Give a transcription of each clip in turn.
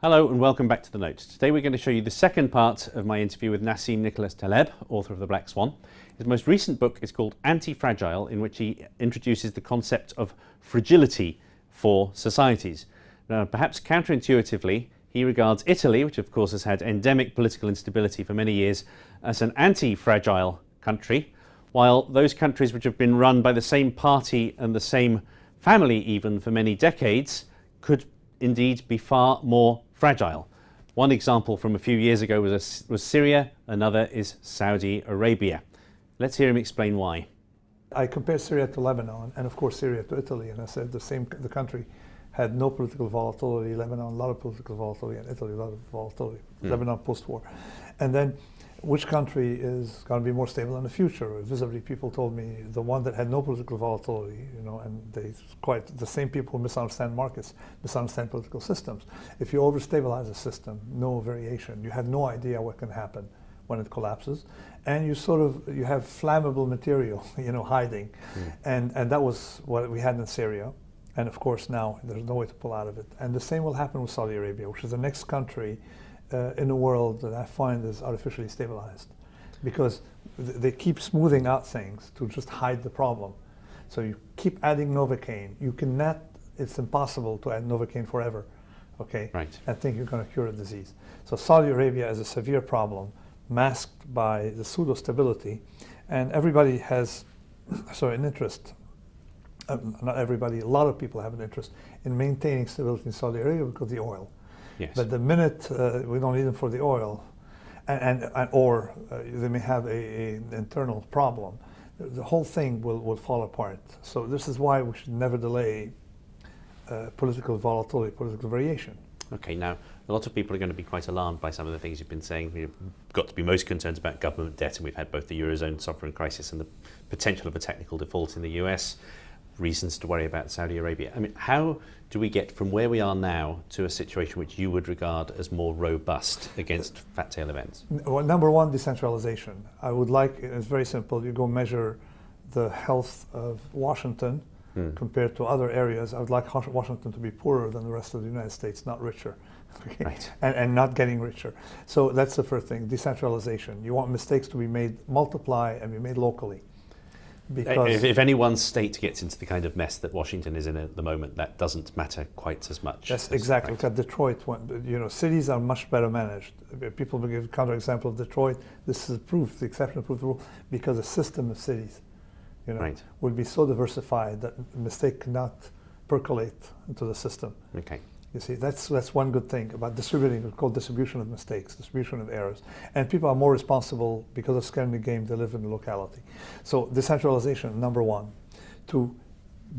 Hello and welcome back to The Note. Today we're going to show you the second part of my interview with Nassim Nicholas Taleb, author of The Black Swan. His most recent book is called Antifragile, in which he introduces the concept of fragility for societies. Now, perhaps counterintuitively, he regards Italy, which of course has had endemic political instability for many years, as an anti-fragile country, while those countries which have been run by the same party and the same family even for many decades could indeed be far more fragile. One example from a few years ago was Syria, another is Saudi Arabia. Let's hear him explain why. I compared Syria to Lebanon and of course Syria to Italy, and I said the country had no political volatility, Lebanon a lot of political volatility, and Italy a lot of volatility, Lebanon post-war. And then which country is going to be more stable in the future? Visibly, people told me the one that had no political volatility, and the same people who misunderstand markets, misunderstand political systems. If you overstabilize a system, no variation, you have no idea what can happen when it collapses, and you have flammable material, hiding, and that was what we had in Syria, and of course now there's no way to pull out of it. And the same will happen with Saudi Arabia, which is the next country in the world that I find is artificially stabilized, because they keep smoothing out things to just hide the problem. So you keep adding Novocaine. It's impossible to add Novocaine forever, okay? Right. And think you're going to cure a disease. So Saudi Arabia is a severe problem, masked by the pseudo-stability, and everybody has an interest. Not everybody, a lot of people have an interest in maintaining stability in Saudi Arabia because of the oil. Yes. But the minute we don't need them for the oil, or they may have an internal problem, the whole thing will fall apart. So this is why we should never delay political volatility, political variation. Okay, now a lot of people are going to be quite alarmed by some of the things you've been saying. We've got to be most concerned about government debt, and we've had both the Eurozone sovereign crisis and the potential of a technical default in the US. Reasons to worry about Saudi Arabia. I mean, how do we get from where we are now to a situation which you would regard as more robust against fat tail events? Well, number one, decentralization. It's very simple. You go measure the health of Washington compared to other areas. I would like Washington to be poorer than the rest of the United States, not richer. Okay? Right. And not getting richer. So that's the first thing, decentralization. You want mistakes to be multiply and be made locally. Because if any one state gets into the kind of mess that Washington is in at the moment, that doesn't matter quite as much. That's exactly. Look at Detroit. Cities are much better managed. People will give a counterexample of Detroit. This is proof, the exception proves the rule, because the system of cities, would be so diversified that a mistake cannot percolate into the system. Okay. You see, that's one good thing about distributing. It's called distribution of mistakes, distribution of errors. And people are more responsible because of skin in the game. They live in the locality. So decentralization, number one.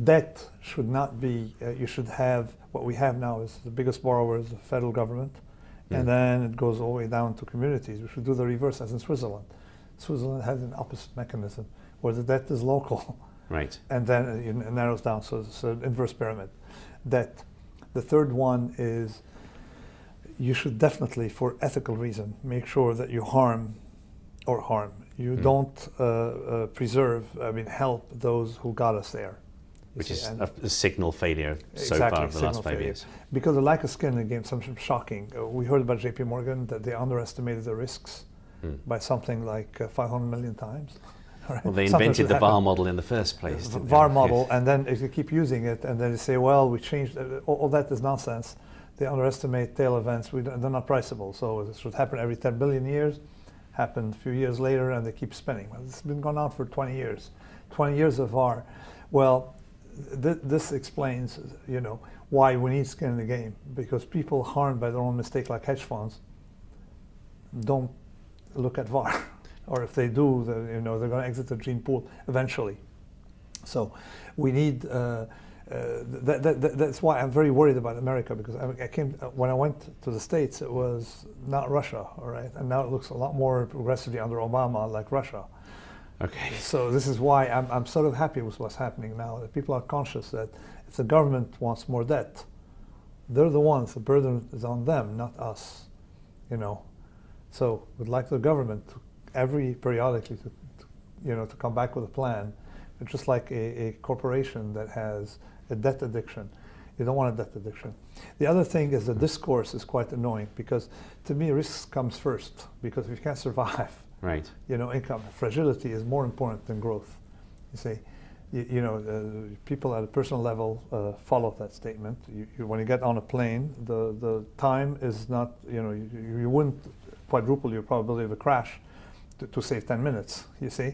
Debt should not be, you should have, what we have now is the biggest borrower is the federal government. And then it goes all the way down to communities. We should do the reverse as in Switzerland. Switzerland has an opposite mechanism where the debt is local. Right. And then it narrows down, so it's an inverse pyramid. Debt. The third one is you should definitely, for ethical reason, make sure that you don't help those who got us there. Which is a signal failure so far over the last 5 years. Because the lack of skin in the game, something shocking. We heard about JP Morgan that they underestimated the risks by something like 500 million times. Right. Well, they invented the VAR model in the first place. VAR model, and then if you keep using it, and then you say, well, we changed, all that is nonsense. They underestimate tail events, they're not priceable. So this would happen every 10 billion years, happened a few years later, and they keep spinning. Well, it's been going on for 20 years. 20 years of VAR. Well, this explains, why we need skin in the game, because people harmed by their own mistake, like hedge funds, don't look at VAR. Or if they do, they're going to exit the gene pool eventually. So we need, that's why I'm very worried about America, because when I went to the States, it was not Russia, all right? And now it looks a lot more progressively under Obama like Russia. Okay. So this is why I'm sort of happy with what's happening now, that people are conscious that if the government wants more debt, they're the ones, the burden is on them, not us, So we'd like the government to periodically to come back with a plan. It's just like a corporation that has a debt addiction. You don't want a debt addiction. The other thing is the discourse is quite annoying because to me risk comes first because if you can't survive, right. Income, fragility is more important than growth. You see, people at a personal level follow that statement. When you get on a plane, the time is not, you wouldn't quadruple your probability of a crash to save 10 minutes, you see.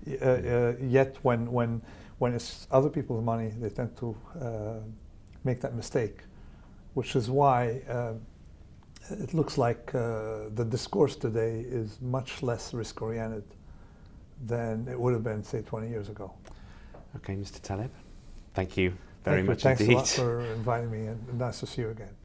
Yet when it's other people's money, they tend to make that mistake, which is why it looks like the discourse today is much less risk-oriented than it would have been, say, 20 years ago. Okay, Mr. Taleb, thank you very much indeed. Thanks a lot for inviting me, and nice to see you again.